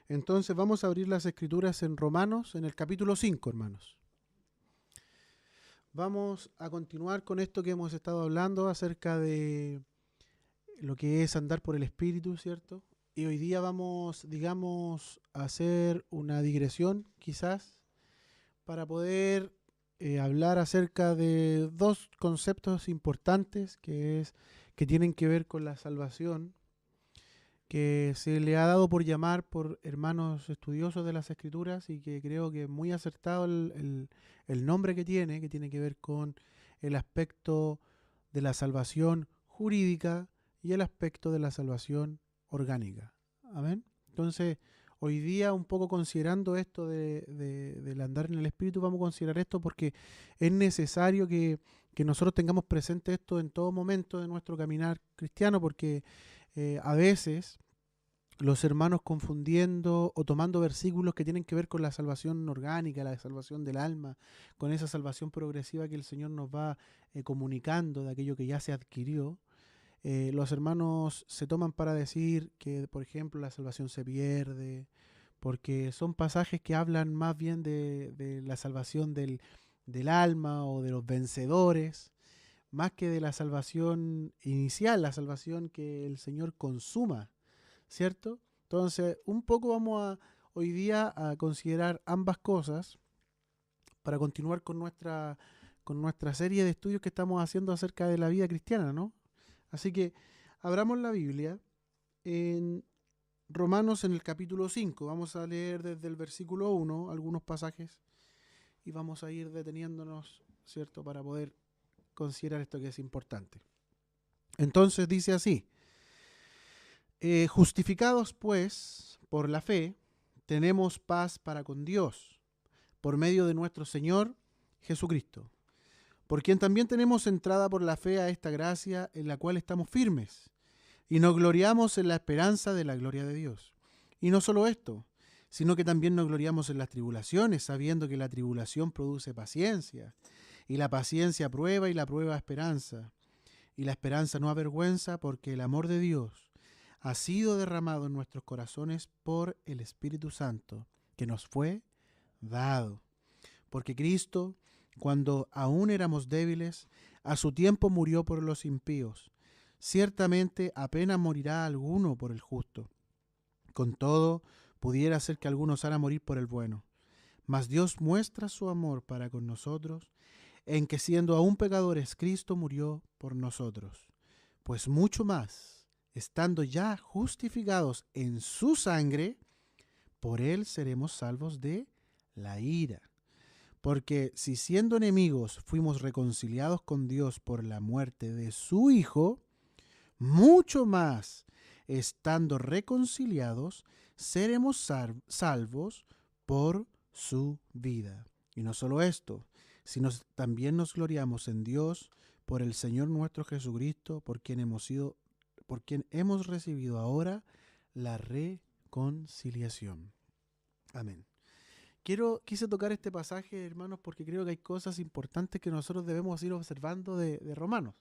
Entonces vamos a abrir las escrituras en Romanos, en el capítulo 5, hermanos. Vamos a continuar con esto que hemos estado hablando acerca de lo que es andar por el Espíritu, ¿cierto? Y hoy día vamos, digamos, a hacer una digresión, quizás, para poder hablar acerca de dos conceptos importantes que tienen que ver con la salvación, que se le ha dado por llamar por hermanos estudiosos de las Escrituras y que creo que es muy acertado el nombre que tiene que ver con el aspecto de la salvación jurídica y el aspecto de la salvación orgánica. Amén. Entonces, hoy día, un poco considerando esto del andar en el Espíritu, vamos a considerar esto porque es necesario que nosotros tengamos presente esto en todo momento de nuestro caminar cristiano, porque a veces los hermanos confundiendo o tomando versículos que tienen que ver con la salvación orgánica, la salvación del alma, con esa salvación progresiva que el Señor nos va comunicando de aquello que ya se adquirió. Los hermanos se toman para decir que, por ejemplo, la salvación se pierde, porque son pasajes que hablan más bien de la salvación del alma o de los vencedores, más que de la salvación inicial, la salvación que el Señor consuma, ¿cierto? Entonces, un poco vamos a hoy día a considerar ambas cosas para continuar con nuestra serie de estudios que estamos haciendo acerca de la vida cristiana, ¿no? Así que abramos la Biblia en Romanos en el capítulo 5. Vamos a leer desde el versículo 1 algunos pasajes y vamos a ir deteniéndonos, ¿cierto? Para poder considerar esto que es importante. Entonces dice así: justificados pues por la fe, tenemos paz para con Dios, por medio de nuestro Señor Jesucristo, por quien también tenemos entrada por la fe a esta gracia en la cual estamos firmes, y nos gloriamos en la esperanza de la gloria de Dios. Y no solo esto, sino que también nos gloriamos en las tribulaciones, sabiendo que la tribulación produce paciencia, y la paciencia prueba, y la prueba esperanza, y la esperanza no avergüenza, porque el amor de Dios ha sido derramado en nuestros corazones por el Espíritu Santo, que nos fue dado. Porque Cristo, cuando aún éramos débiles, a su tiempo murió por los impíos. Ciertamente apenas morirá alguno por el justo. Con todo, pudiera ser que alguno osara morir por el bueno. Mas Dios muestra su amor para con nosotros, en que siendo aún pecadores, Cristo murió por nosotros. Pues mucho más, estando ya justificados en su sangre, por él seremos salvos de la ira. Porque si siendo enemigos fuimos reconciliados con Dios por la muerte de su Hijo, mucho más, estando reconciliados, seremos salvos por su vida. Y no solo esto, sino también nos gloriamos en Dios por el Señor nuestro Jesucristo, por quien hemos recibido ahora la reconciliación. Amén. Quise tocar este pasaje, hermanos, porque creo que hay cosas importantes que nosotros debemos ir observando de Romanos.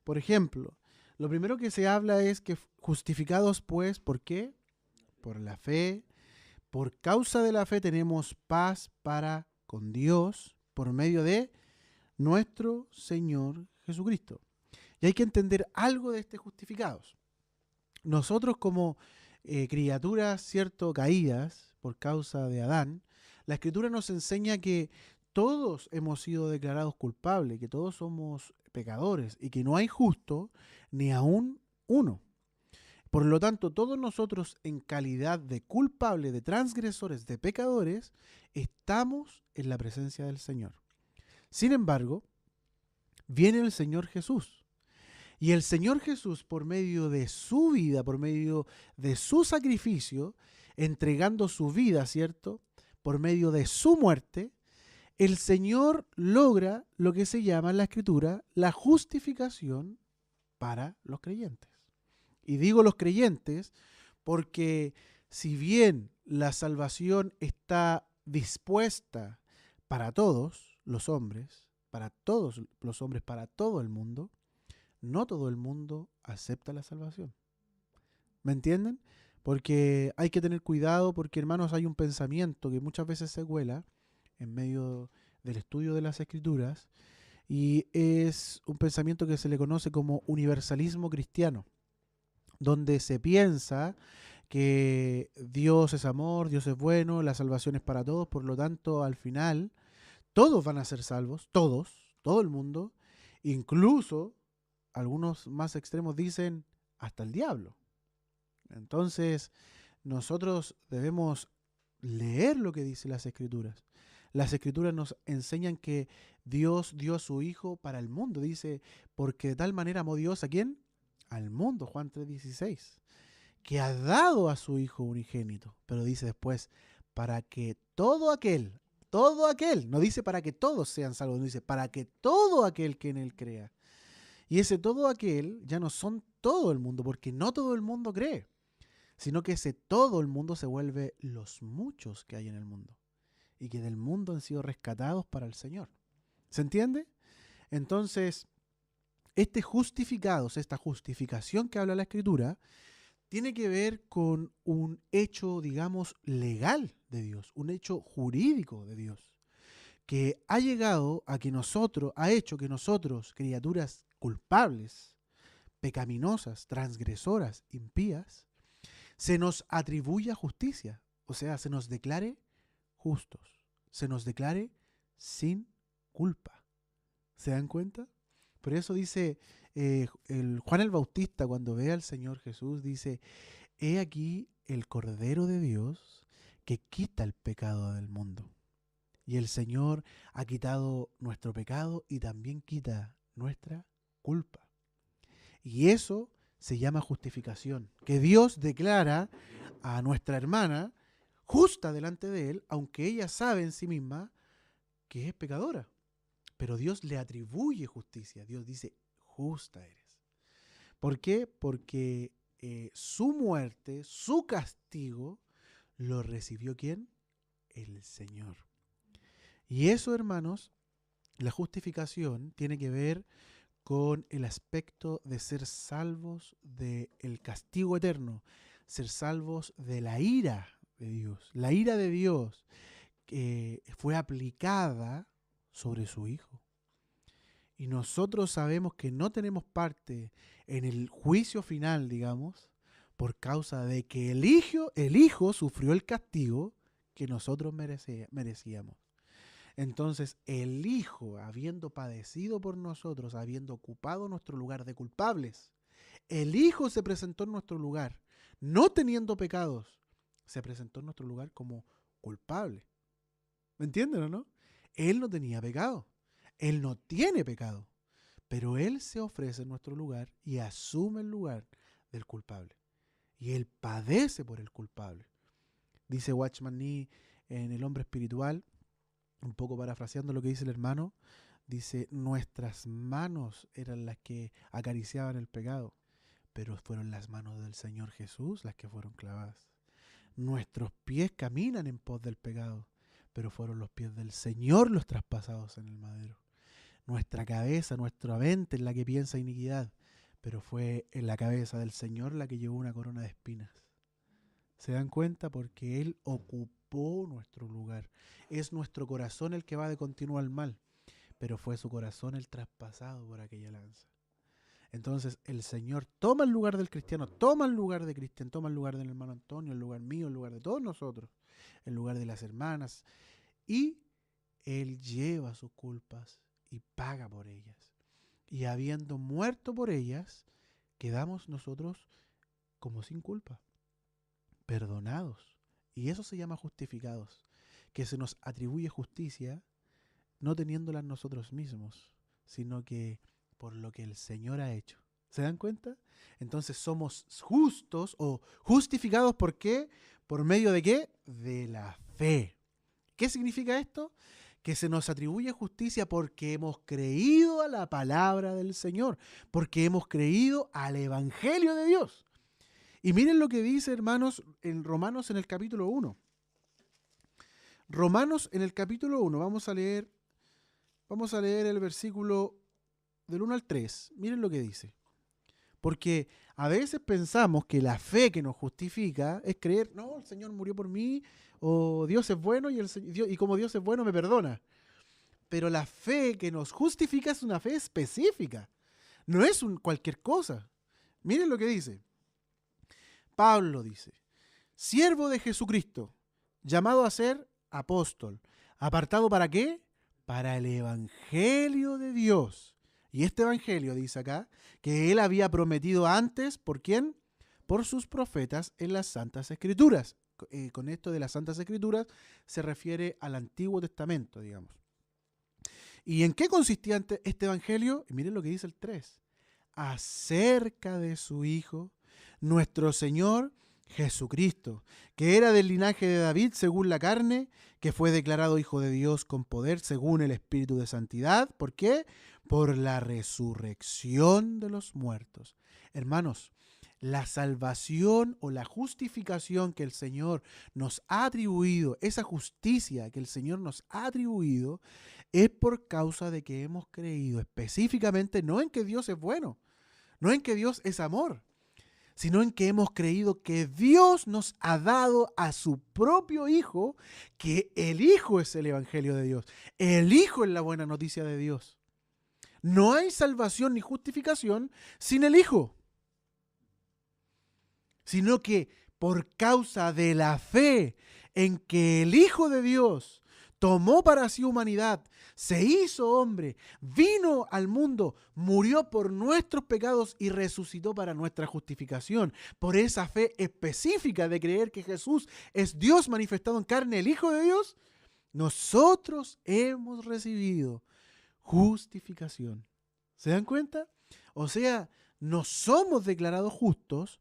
Por ejemplo, lo primero que se habla es que justificados pues, ¿por qué? Por la fe. Por causa de la fe tenemos paz para con Dios por medio de nuestro Señor Jesucristo. Y hay que entender algo de este justificados. Nosotros como criaturas, ¿cierto?, caídas por causa de Adán, la Escritura nos enseña que todos hemos sido declarados culpables, que todos somos pecadores y que no hay justo ni aún uno. Por lo tanto, todos nosotros en calidad de culpables, de transgresores, de pecadores, estamos en la presencia del Señor. Sin embargo, viene el Señor Jesús. Y el Señor Jesús, por medio de su vida, por medio de su sacrificio, entregando su vida, ¿cierto? Por medio de su muerte, el Señor logra lo que se llama en la Escritura la justificación para los creyentes. Y digo los creyentes porque si bien la salvación está dispuesta para todos los hombres, para todo el mundo, no todo el mundo acepta la salvación. ¿Me entienden? Porque hay que tener cuidado porque, hermanos, hay un pensamiento que muchas veces se cuela en medio del estudio de las Escrituras y es un pensamiento que se le conoce como universalismo cristiano, donde se piensa que Dios es amor, Dios es bueno, la salvación es para todos, por lo tanto, al final, todos van a ser salvos, todos, todo el mundo, incluso algunos más extremos dicen hasta el diablo. Entonces, nosotros debemos leer lo que dice las Escrituras. Las Escrituras nos enseñan que Dios dio a su Hijo para el mundo. Dice, porque de tal manera amó Dios, ¿a quién? Al mundo, Juan 3:16. Que ha dado a su Hijo unigénito. Pero dice después, para que todo aquel, no dice para que todos sean salvos, no dice para que todo aquel que en Él crea. Y ese todo aquel ya no son todo el mundo, porque no todo el mundo cree, sino que ese todo el mundo se vuelve los muchos que hay en el mundo y que del mundo han sido rescatados para el Señor. ¿Se entiende? Entonces, esta justificación que habla la Escritura, tiene que ver con un hecho, digamos, legal de Dios, un hecho jurídico de Dios, que ha llegado a que nosotros, ha hecho que nosotros, criaturas culpables, pecaminosas, transgresoras, impías, se nos atribuya justicia, o sea, se nos declare justos, se nos declare sin culpa. ¿Se dan cuenta? Por eso dice el Juan el Bautista, cuando ve al Señor Jesús, dice, he aquí el Cordero de Dios que quita el pecado del mundo. Y el Señor ha quitado nuestro pecado y también quita nuestra culpa. Y eso se llama justificación, que Dios declara a nuestra hermana justa delante de Él, aunque ella sabe en sí misma que es pecadora. Pero Dios le atribuye justicia. Dios dice, justa eres. ¿Por qué? Porque su muerte, su castigo, lo recibió ¿quién? El Señor. Y eso, hermanos, la justificación tiene que ver con el aspecto de ser salvos del castigo eterno, ser salvos de la ira de Dios. La ira de Dios que fue aplicada sobre su Hijo. Y nosotros sabemos que no tenemos parte en el juicio final, digamos, por causa de que el hijo sufrió el castigo que nosotros merecíamos. Entonces, el Hijo, habiendo padecido por nosotros, habiendo ocupado nuestro lugar de culpables, el Hijo se presentó en nuestro lugar, no teniendo pecados, se presentó en nuestro lugar como culpable. ¿Me entienden o no? Él no tenía pecado. Él no tiene pecado. Pero Él se ofrece en nuestro lugar y asume el lugar del culpable. Y Él padece por el culpable. Dice Watchman Nee en El hombre espiritual, un poco parafraseando lo que dice el hermano, dice, nuestras manos eran las que acariciaban el pecado, pero fueron las manos del Señor Jesús las que fueron clavadas. Nuestros pies caminan en pos del pecado, pero fueron los pies del Señor los traspasados en el madero. Nuestra cabeza, nuestra mente es la que piensa iniquidad, pero fue en la cabeza del Señor la que llevó una corona de espinas. ¿Se dan cuenta? Porque Él ocupó nuestro lugar. Es nuestro corazón el que va de continuo al mal, pero fue su corazón el traspasado por aquella lanza. Entonces el Señor toma el lugar del cristiano, toma el lugar de Cristian, toma el lugar del hermano Antonio, el lugar mío, el lugar de todos nosotros, el lugar de las hermanas, y Él lleva sus culpas y paga por ellas. Y habiendo muerto por ellas, quedamos nosotros como sin culpa, perdonados. Y eso se llama justificados, que se nos atribuye justicia no teniéndola nosotros mismos, sino que por lo que el Señor ha hecho. ¿Se dan cuenta? Entonces somos justos o justificados, ¿por qué? ¿Por medio de qué? De la fe. ¿Qué significa esto? Que se nos atribuye justicia porque hemos creído a la palabra del Señor, porque hemos creído al Evangelio de Dios. Y miren lo que dice, hermanos, en Romanos en el capítulo 1. Romanos en el capítulo 1, vamos a leer el versículo del 1 al 3. Miren lo que dice. Porque a veces pensamos que la fe que nos justifica es creer, no, el Señor murió por mí, o Dios es bueno y como Dios es bueno me perdona. Pero la fe que nos justifica es una fe específica, no es cualquier cosa. Miren lo que dice. Pablo dice, siervo de Jesucristo, llamado a ser apóstol, ¿apartado para qué? Para el evangelio de Dios. Y este evangelio, dice acá, que él había prometido antes, ¿por quién? Por sus profetas en las Santas Escrituras. Con esto de las Santas Escrituras se refiere al Antiguo Testamento, digamos. ¿Y en qué consistía este evangelio? Y miren lo que dice el 3. Acerca de su Hijo, nuestro Señor Jesucristo, que era del linaje de David según la carne, que fue declarado Hijo de Dios con poder según el Espíritu de Santidad. ¿Por qué? Por la resurrección de los muertos. Hermanos, la salvación o la justificación que el Señor nos ha atribuido, esa justicia que el Señor nos ha atribuido, es por causa de que hemos creído específicamente no en que Dios es bueno, no en que Dios es amor, sino en que hemos creído que Dios nos ha dado a su propio Hijo, que el Hijo es el Evangelio de Dios, el Hijo es la buena noticia de Dios. No hay salvación ni justificación sin el Hijo, sino que por causa de la fe en que el Hijo de Dios tomó para sí humanidad, se hizo hombre, vino al mundo, murió por nuestros pecados y resucitó para nuestra justificación. Por esa fe específica de creer que Jesús es Dios manifestado en carne, el Hijo de Dios, nosotros hemos recibido justificación. ¿Se dan cuenta? O sea, no somos declarados justos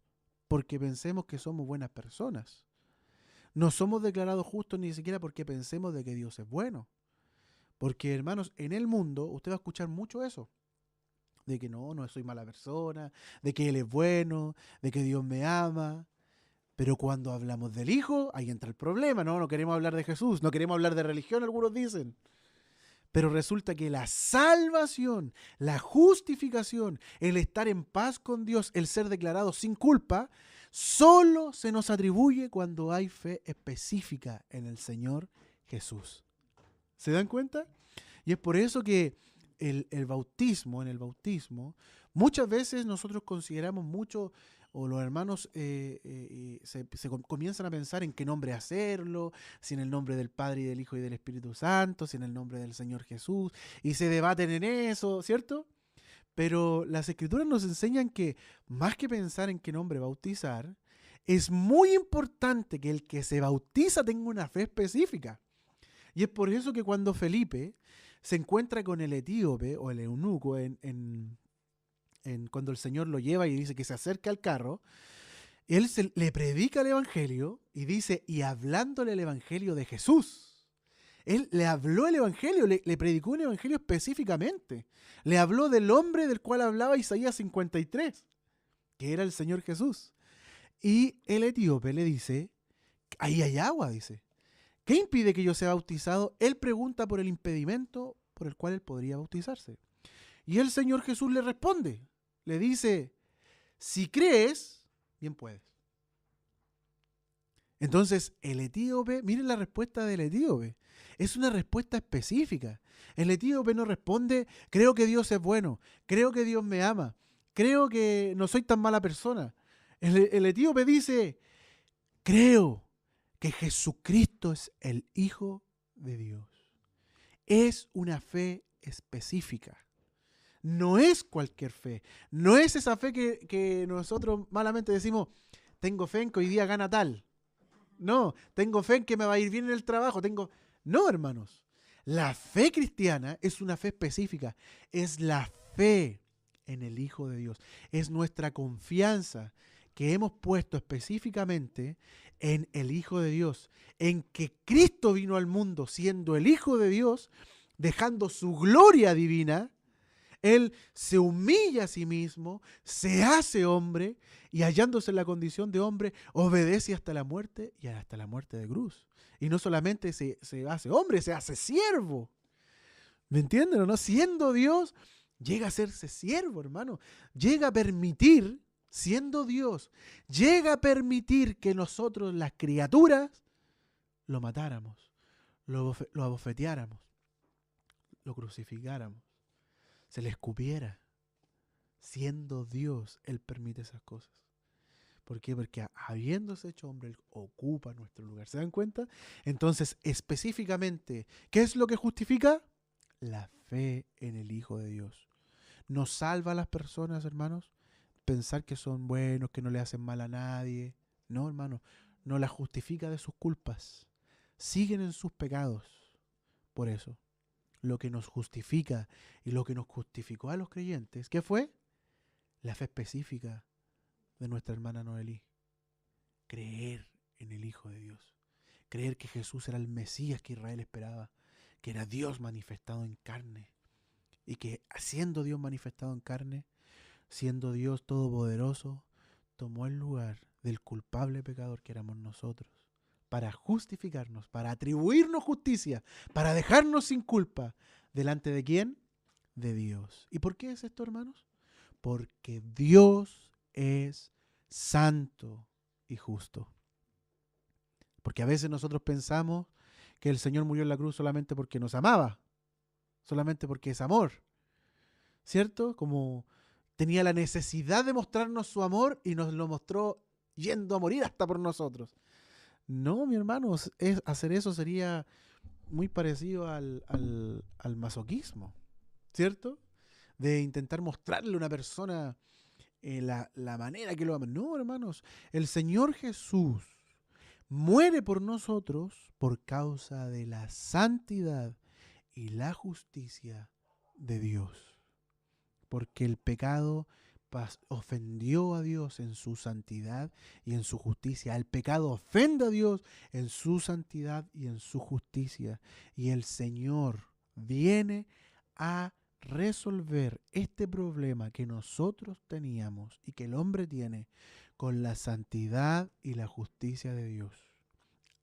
porque pensemos que somos buenas personas. No somos declarados justos ni siquiera porque pensemos de que Dios es bueno. Porque, hermanos, en el mundo usted va a escuchar mucho eso. De que no soy mala persona, de que Él es bueno, de que Dios me ama. Pero cuando hablamos del Hijo, ahí entra el problema, ¿no? No queremos hablar de Jesús, no queremos hablar de religión, algunos dicen. Pero resulta que la salvación, la justificación, el estar en paz con Dios, el ser declarado sin culpa, solo se nos atribuye cuando hay fe específica en el Señor Jesús. ¿Se dan cuenta? Y es por eso que en el bautismo, muchas veces nosotros consideramos mucho, o los hermanos comienzan a pensar en qué nombre hacerlo, si en el nombre del Padre y del Hijo y del Espíritu Santo, si en el nombre del Señor Jesús, y se debaten en eso, ¿cierto? Pero las Escrituras nos enseñan que más que pensar en qué nombre bautizar, es muy importante que el que se bautiza tenga una fe específica. Y es por eso que cuando Felipe se encuentra con el etíope o el eunuco cuando el Señor lo lleva y dice que se acerca al carro, él le predica el Evangelio y dice, y hablándole el Evangelio de Jesús. Él le habló el Evangelio, le predicó un Evangelio específicamente. Le habló del hombre del cual hablaba Isaías 53, que era el Señor Jesús. Y el etíope le dice, ahí hay agua, dice. ¿Qué impide que yo sea bautizado? Él pregunta por el impedimento por el cual él podría bautizarse. Y el Señor Jesús le responde, le dice, si crees, bien puedes. Entonces el etíope, miren la respuesta del etíope, es una respuesta específica. El etíope no responde, creo que Dios es bueno, creo que Dios me ama, creo que no soy tan mala persona. El etíope dice, creo que Jesucristo es el Hijo de Dios. Es una fe específica. No es cualquier fe. No es esa fe que nosotros malamente decimos, tengo fe en que hoy día gana tal. No, tengo fe en que me va a ir bien en el trabajo. No, hermanos. La fe cristiana es una fe específica. Es la fe en el Hijo de Dios. Es nuestra confianza que hemos puesto específicamente en el Hijo de Dios, en que Cristo vino al mundo siendo el Hijo de Dios, dejando su gloria divina. Él se humilla a sí mismo, se hace hombre y hallándose en la condición de hombre, obedece hasta la muerte y hasta la muerte de cruz. Y no solamente se hace hombre, se hace siervo. ¿Me entienden o no? Siendo Dios, llega a hacerse siervo, hermano. Llega a permitir, siendo Dios, llega a permitir que nosotros, las criaturas, lo matáramos, lo abofeteáramos, lo crucificáramos, se le escupiera. Siendo Dios, Él permite esas cosas. ¿Por qué? Porque habiéndose hecho hombre, Él ocupa nuestro lugar. ¿Se dan cuenta? Entonces, específicamente, ¿qué es lo que justifica? La fe en el Hijo de Dios. ¿Nos salva a las personas, hermanos? Pensar que son buenos, que no le hacen mal a nadie. No, hermano, no las justifica de sus culpas. Siguen en sus pecados. Por eso, lo que nos justifica y lo que nos justificó a los creyentes, ¿qué fue? La fe específica de nuestra hermana Noelí. Creer en el Hijo de Dios. Creer que Jesús era el Mesías que Israel esperaba. Que era Dios manifestado en carne. Y que siendo Dios manifestado en carne, siendo Dios todopoderoso, tomó el lugar del culpable pecador que éramos nosotros. Para justificarnos, para atribuirnos justicia, para dejarnos sin culpa. ¿Delante de quién? De Dios. ¿Y por qué es esto, hermanos? Porque Dios es santo y justo. Porque a veces nosotros pensamos que el Señor murió en la cruz solamente porque nos amaba, solamente porque es amor, ¿cierto? Como tenía la necesidad de mostrarnos su amor y nos lo mostró yendo a morir hasta por nosotros. No, mi hermano, hacer eso sería muy parecido al masoquismo, ¿cierto? De intentar mostrarle a una persona la manera que lo ama. No, hermanos, el Señor Jesús muere por nosotros por causa de la santidad y la justicia de Dios. Porque el pecado ofendió a Dios en su santidad y en su justicia. El pecado ofende a Dios en su santidad y en su justicia. Y el Señor viene a resolver este problema que nosotros teníamos y que el hombre tiene con la santidad y la justicia de Dios.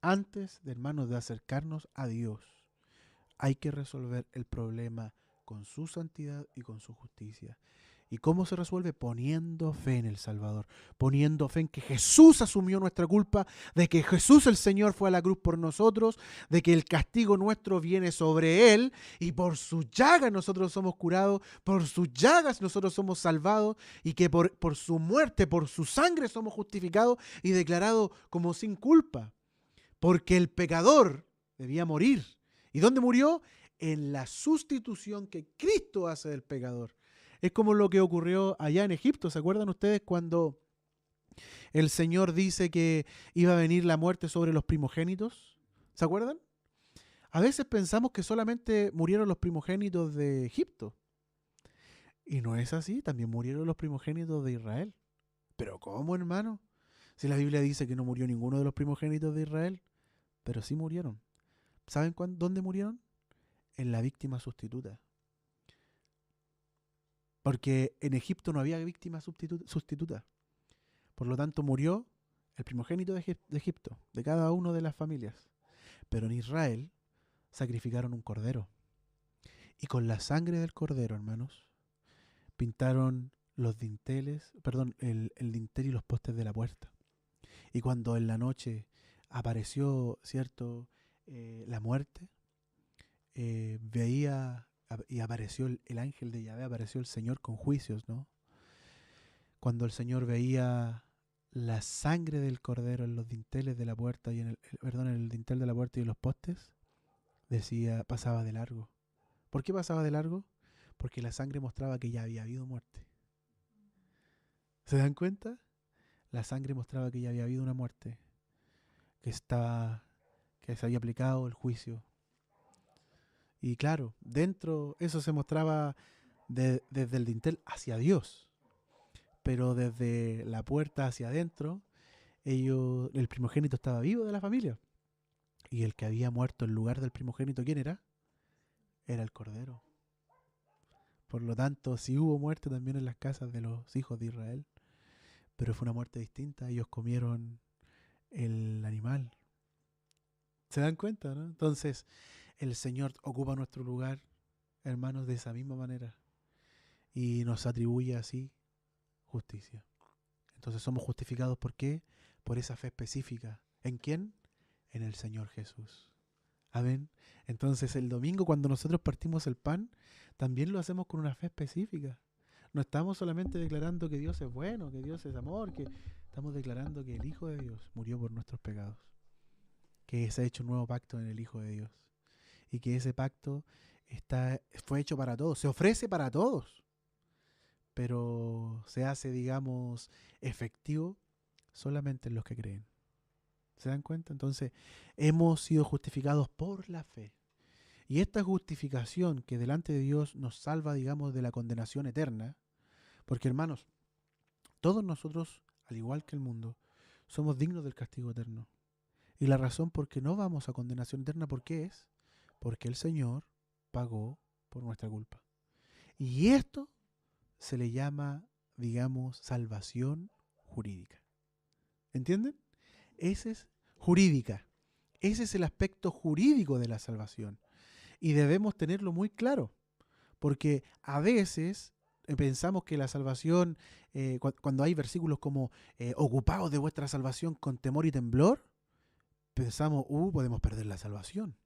Antes, de hermanos, de acercarnos a Dios, hay que resolver el problema con su santidad y con su justicia. ¿Y cómo se resuelve? Poniendo fe en el Salvador, poniendo fe en que Jesús asumió nuestra culpa, de que Jesús el Señor fue a la cruz por nosotros, de que el castigo nuestro viene sobre Él y por sus llagas nosotros somos curados, por sus llagas nosotros somos salvados y que por su muerte, por su sangre somos justificados y declarados como sin culpa. Porque el pecador debía morir. ¿Y dónde murió? En la sustitución que Cristo hace del pecador. Es como lo que ocurrió allá en Egipto. ¿Se acuerdan ustedes cuando el Señor dice que iba a venir la muerte sobre los primogénitos? ¿Se acuerdan? A veces pensamos que solamente murieron los primogénitos de Egipto. Y no es así, también murieron los primogénitos de Israel. ¿Pero cómo, hermano? Si la Biblia dice que no murió ninguno de los primogénitos de Israel, pero sí murieron. ¿Saben dónde murieron? En la víctima sustituta. Porque en Egipto no había víctima sustituta. Por lo tanto, murió el primogénito de Egipto, de cada una de las familias. Pero en Israel sacrificaron un cordero. Y con la sangre del cordero, hermanos, pintaron los dinteles, el dintel y los postes de la puerta. Y cuando en la noche apareció, ¿cierto?, la muerte, veía y apareció el ángel de Yahvé, apareció el Señor con juicios, ¿no? Cuando el Señor veía la sangre del cordero en los dinteles de la puerta y en el dintel de la puerta y en los postes, decía, pasaba de largo. ¿Por qué pasaba de largo? Porque la sangre mostraba que ya había habido muerte. ¿Se dan cuenta? La sangre mostraba que ya había habido una muerte, que se había aplicado el juicio. Y claro, dentro eso se mostraba desde el dintel hacia Dios, pero desde la puerta hacia adentro, el primogénito estaba vivo de la familia. Y el que había muerto en lugar del primogénito, ¿quién era? Era el cordero. Por lo tanto, sí hubo muerte también en las casas de los hijos de Israel, pero fue una muerte distinta. Ellos comieron el animal. ¿Se dan cuenta, no? Entonces, el Señor ocupa nuestro lugar, hermanos, de esa misma manera. y nos atribuye así justicia. Entonces somos justificados ¿por qué? Por esa fe específica. ¿En quién? En el Señor Jesús. Amén. Entonces el domingo cuando nosotros partimos el pan, también lo hacemos con una fe específica. No estamos solamente declarando que Dios es bueno, que Dios es amor, que estamos declarando que el Hijo de Dios murió por nuestros pecados, que se ha hecho un nuevo pacto en el Hijo de Dios y que ese pacto fue hecho para todos, se ofrece para todos, pero se hace, digamos, efectivo solamente en los que creen. ¿Se dan cuenta? Entonces, hemos sido justificados por la fe. Y esta justificación que delante de Dios nos salva, digamos, de la condenación eterna, porque hermanos, todos nosotros, al igual que el mundo, somos dignos del castigo eterno. Y la razón por qué no vamos a condenación eterna, ¿por qué es? Porque el Señor pagó por nuestra culpa. Y esto se le llama, digamos, salvación jurídica. ¿Entienden? Ese es jurídica. Ese es el aspecto jurídico de la salvación. Y debemos tenerlo muy claro. Porque a veces pensamos que la salvación, cuando hay versículos como ocupaos de vuestra salvación con temor y temblor, pensamos, podemos perder la salvación.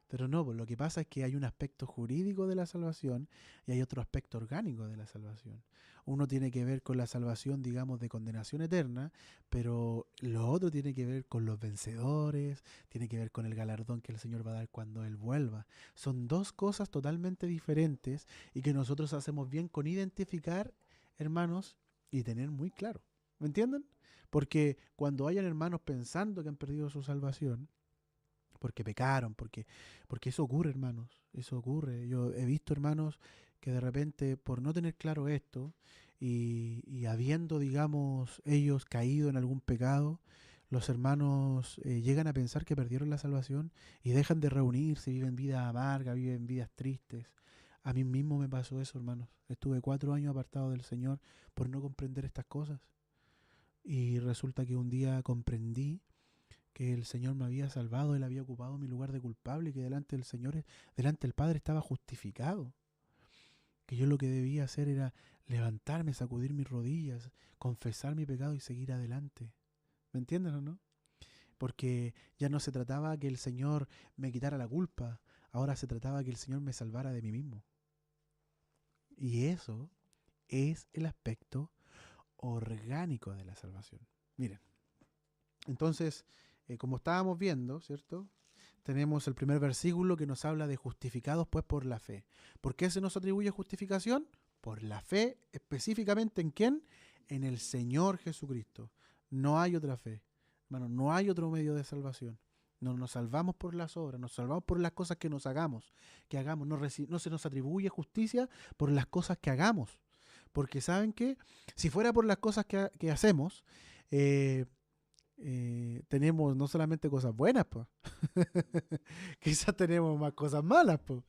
Pero no, pues lo que pasa es que hay un aspecto jurídico de la salvación y hay otro aspecto orgánico de la salvación. Uno tiene que ver con la salvación, digamos, de condenación eterna, pero lo otro tiene que ver con los vencedores, tiene que ver con el galardón que el Señor va a dar cuando Él vuelva. Son dos cosas totalmente diferentes y que nosotros hacemos bien con identificar, hermanos, y tener muy claro. ¿Me entienden? Porque cuando hayan hermanos pensando que han perdido su salvación, porque pecaron, porque eso ocurre, hermanos, eso ocurre. Yo he visto hermanos que de repente, por no tener claro esto, y habiendo, digamos, ellos caído en algún pecado, los hermanos llegan a pensar que perdieron la salvación y dejan de reunirse, viven vidas amargas, viven vidas tristes. A mí mismo me pasó eso, hermanos. Estuve 4 años apartado del Señor por no comprender estas cosas. Y resulta que un día comprendí que el Señor me había salvado, Él había ocupado mi lugar de culpable y que delante del Señor, delante del Padre estaba justificado. Que yo lo que debía hacer era levantarme, sacudir mis rodillas, confesar mi pecado y seguir adelante. ¿Me entienden o no? Porque ya no se trataba que el Señor me quitara la culpa, ahora se trataba que el Señor me salvara de mí mismo. Y eso es el aspecto orgánico de la salvación. Miren, entonces, como estábamos viendo, ¿cierto? Tenemos el primer versículo que nos habla de justificados pues por la fe. ¿Por qué se nos atribuye justificación? Por la fe, específicamente ¿en quién? En el Señor Jesucristo. No hay otra fe. Hermano, no hay otro medio de salvación. No nos salvamos por las obras, nos salvamos por las cosas que nos hagamos, no se nos atribuye justicia por las cosas que hagamos. Porque ¿saben qué? Si fuera por las cosas que hacemos, tenemos no solamente cosas buenas, pues. Quizás tenemos más cosas malas, pues.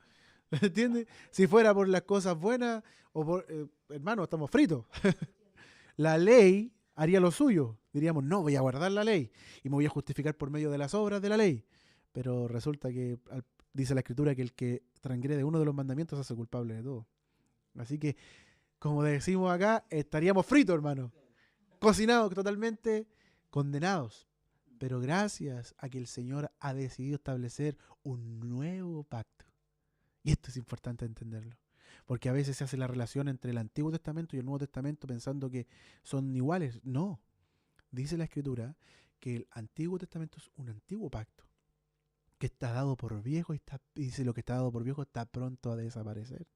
¿Entiendes? Si fuera por las cosas buenas, o por, hermano, estamos fritos. La ley haría lo suyo. Diríamos, no, voy a guardar la ley y me voy a justificar por medio de las obras de la ley. Pero resulta que dice la Escritura que el que transgrede uno de los mandamientos se hace culpable de todo. Así que, como decimos acá, estaríamos fritos, hermano. Cocinados totalmente, condenados. Pero gracias a que el Señor ha decidido establecer un nuevo pacto. Y esto es importante entenderlo. Porque a veces se hace la relación entre el Antiguo Testamento y el Nuevo Testamento pensando que son iguales. No. Dice la Escritura que el Antiguo Testamento es un antiguo pacto que está dado por viejo y dice lo que está dado por viejo está pronto a desaparecer.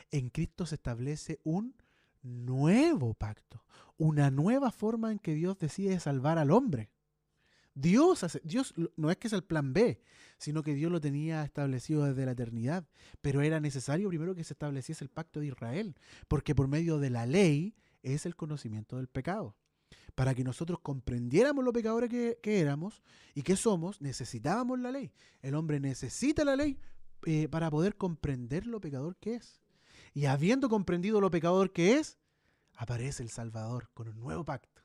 En Cristo se establece un nuevo pacto, una nueva forma en que Dios decide salvar al hombre. Dios no es que es el plan B, sino que Dios lo tenía establecido desde la eternidad, pero era necesario primero que se estableciese el pacto de Israel, porque por medio de la ley es el conocimiento del pecado. Para que nosotros comprendiéramos lo pecadores que éramos y que somos, necesitábamos la ley. El hombre necesita la ley para poder comprender lo pecador que es. Y habiendo comprendido lo pecador que es, aparece el Salvador con un nuevo pacto.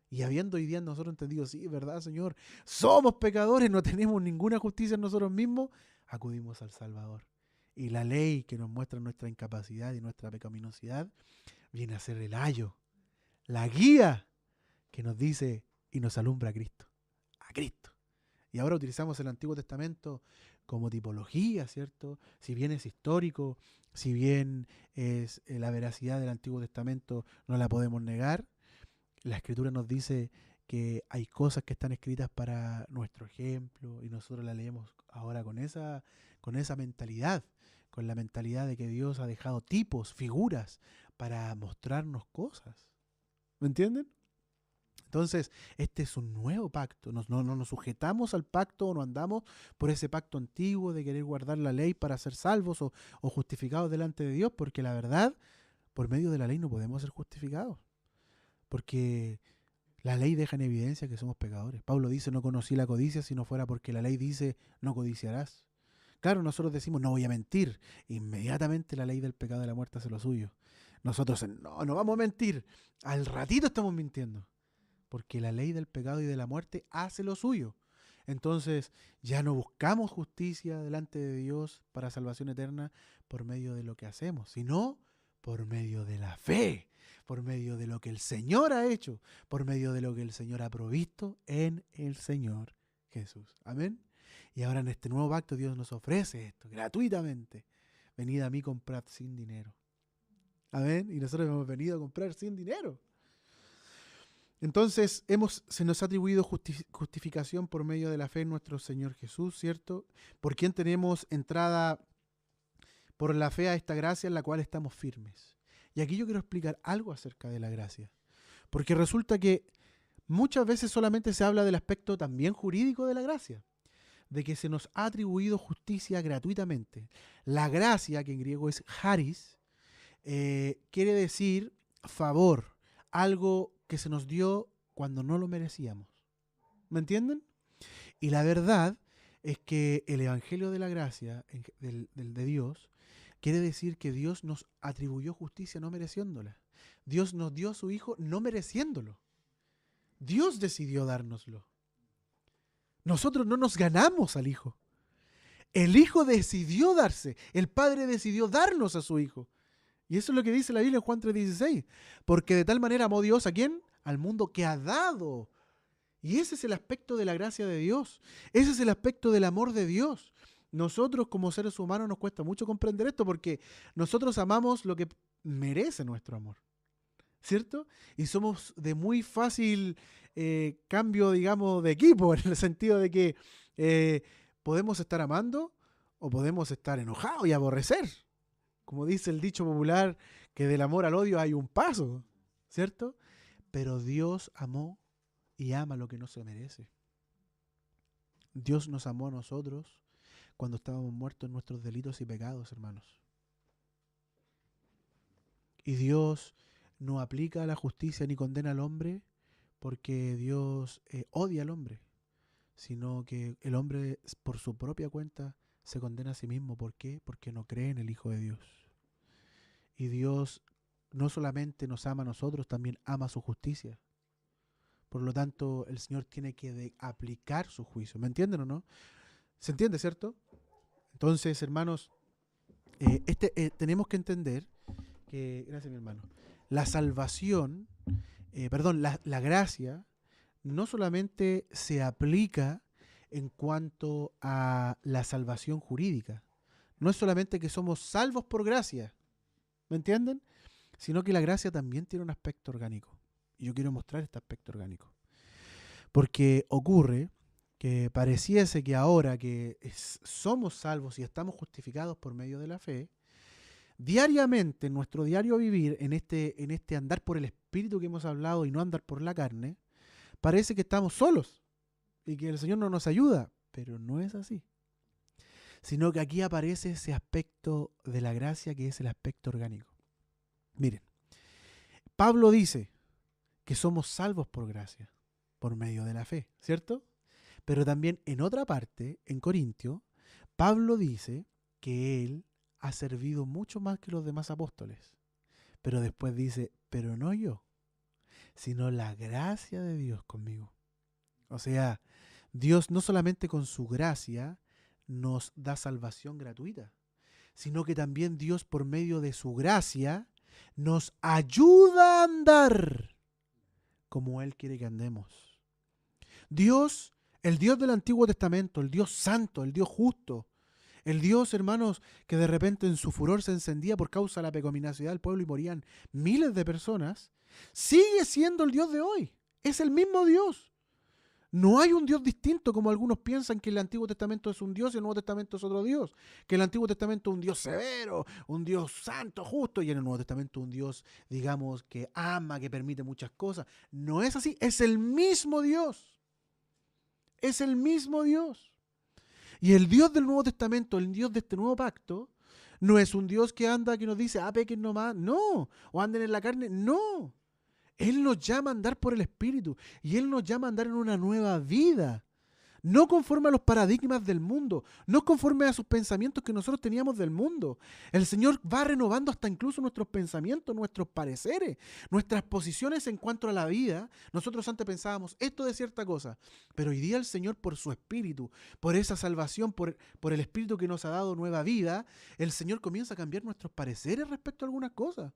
Y habiendo hoy día nosotros entendido, sí, verdad, Señor, somos pecadores, no tenemos ninguna justicia en nosotros mismos, acudimos al Salvador. Y la ley que nos muestra nuestra incapacidad y nuestra pecaminosidad viene a ser el ayo, la guía que nos dice y nos alumbra a Cristo. A Cristo. Y ahora utilizamos el Antiguo Testamento como tipología, ¿cierto? Si bien es histórico, si bien es la veracidad del Antiguo Testamento no la podemos negar, la Escritura nos dice que hay cosas que están escritas para nuestro ejemplo y nosotros la leemos ahora con esa mentalidad, con la mentalidad de que Dios ha dejado tipos, figuras para mostrarnos cosas. ¿Me entienden? Entonces, este es un nuevo pacto. No nos sujetamos al pacto o no andamos por ese pacto antiguo de querer guardar la ley para ser salvos o justificados delante de Dios, porque la verdad, por medio de la ley no podemos ser justificados. Porque la ley deja en evidencia que somos pecadores. Pablo dice, no conocí la codicia si no fuera porque la ley dice, no codiciarás. Claro, nosotros decimos, no voy a mentir. Inmediatamente la ley del pecado y de la muerte hace lo suyo. Nosotros, no vamos a mentir. Al ratito estamos mintiendo. Porque la ley del pecado y de la muerte hace lo suyo. Entonces ya no buscamos justicia delante de Dios para salvación eterna por medio de lo que hacemos, sino por medio de la fe, por medio de lo que el Señor ha hecho, por medio de lo que el Señor ha provisto en el Señor Jesús. Amén. Y ahora en este nuevo pacto Dios nos ofrece esto gratuitamente. Venid a mí, comprad sin dinero. Amén. Y nosotros hemos venido a comprar sin dinero. Entonces se nos ha atribuido justificación por medio de la fe en nuestro Señor Jesús, ¿cierto? Por quien tenemos entrada por la fe a esta gracia en la cual estamos firmes. Y aquí yo quiero explicar algo acerca de la gracia. Porque resulta que muchas veces solamente se habla del aspecto también jurídico de la gracia, de que se nos ha atribuido justicia gratuitamente. La gracia, que en griego es charis, quiere decir favor, algo que se nos dio cuando no lo merecíamos. ¿Me entienden? Y la verdad es que el Evangelio de la gracia de Dios quiere decir que Dios nos atribuyó justicia no mereciéndola. Dios nos dio a su Hijo no mereciéndolo. Dios decidió dárnoslo. Nosotros no nos ganamos al Hijo. El Hijo decidió darse. El Padre decidió darnos a su Hijo. Y eso es lo que dice la Biblia en Juan 3:16. Porque de tal manera amó Dios, ¿a quién? Al mundo, que ha dado. Y ese es el aspecto de la gracia de Dios. Ese es el aspecto del amor de Dios. Nosotros como seres humanos nos cuesta mucho comprender esto porque nosotros amamos lo que merece nuestro amor. ¿Cierto? Y somos de muy fácil cambio, digamos, de equipo, en el sentido de que podemos estar amando o podemos estar enojados y aborrecer. Como dice el dicho popular, que del amor al odio hay un paso, ¿cierto? Pero Dios amó y ama lo que no se merece. Dios nos amó a nosotros cuando estábamos muertos en nuestros delitos y pecados, hermanos. Y Dios no aplica la justicia ni condena al hombre porque Dios odia al hombre, sino que el hombre por su propia cuenta se condena a sí mismo. ¿Por qué? Porque no cree en el Hijo de Dios. Y Dios no solamente nos ama a nosotros, también ama su justicia. Por lo tanto, el Señor tiene que aplicar su juicio. ¿Me entienden o no? ¿Se entiende, cierto? Entonces, hermanos, tenemos que entender que, gracias mi hermano, la salvación, la gracia, no solamente se aplica en cuanto a la salvación jurídica. No es solamente que somos salvos por gracia, ¿me entienden? Sino que la gracia también tiene un aspecto orgánico. Y yo quiero mostrar este aspecto orgánico. Porque ocurre que pareciese que ahora que somos salvos y estamos justificados por medio de la fe, diariamente, en nuestro diario vivir, en este andar por el Espíritu que hemos hablado y no andar por la carne, parece que estamos solos y que el Señor no nos ayuda, pero no es así. Sino que aquí aparece ese aspecto de la gracia que es el aspecto orgánico. Miren, Pablo dice que somos salvos por gracia, por medio de la fe, ¿cierto? Pero también en otra parte, en Corintio, Pablo dice que él ha servido mucho más que los demás apóstoles. Pero después dice, pero no yo, sino la gracia de Dios conmigo. O sea, Dios no solamente con su gracia nos da salvación gratuita, sino que también Dios, por medio de su gracia, nos ayuda a andar como Él quiere que andemos. Dios, el Dios del Antiguo Testamento, el Dios santo, el Dios justo, el Dios, hermanos, que de repente en su furor se encendía por causa de la pecaminosidad del pueblo y morían miles de personas, sigue siendo el Dios de hoy. Es el mismo Dios. No hay un Dios distinto como algunos piensan que el Antiguo Testamento es un Dios y el Nuevo Testamento es otro Dios. Que el Antiguo Testamento es un Dios severo, un Dios santo, justo, y en el Nuevo Testamento un Dios, digamos, que ama, que permite muchas cosas. No es así, es el mismo Dios. Es el mismo Dios. Y el Dios del Nuevo Testamento, el Dios de este nuevo pacto, no es un Dios que anda, que nos dice, pequen nomás, no, o anden en la carne, no. Él nos llama a andar por el Espíritu y Él nos llama a andar en una nueva vida. No conforme a los paradigmas del mundo, no conforme a sus pensamientos que nosotros teníamos del mundo. El Señor va renovando hasta incluso nuestros pensamientos, nuestros pareceres, nuestras posiciones en cuanto a la vida. Nosotros antes pensábamos esto de cierta cosa, pero hoy día el Señor, por su Espíritu, por esa salvación, por el Espíritu que nos ha dado nueva vida, el Señor comienza a cambiar nuestros pareceres respecto a algunas cosas.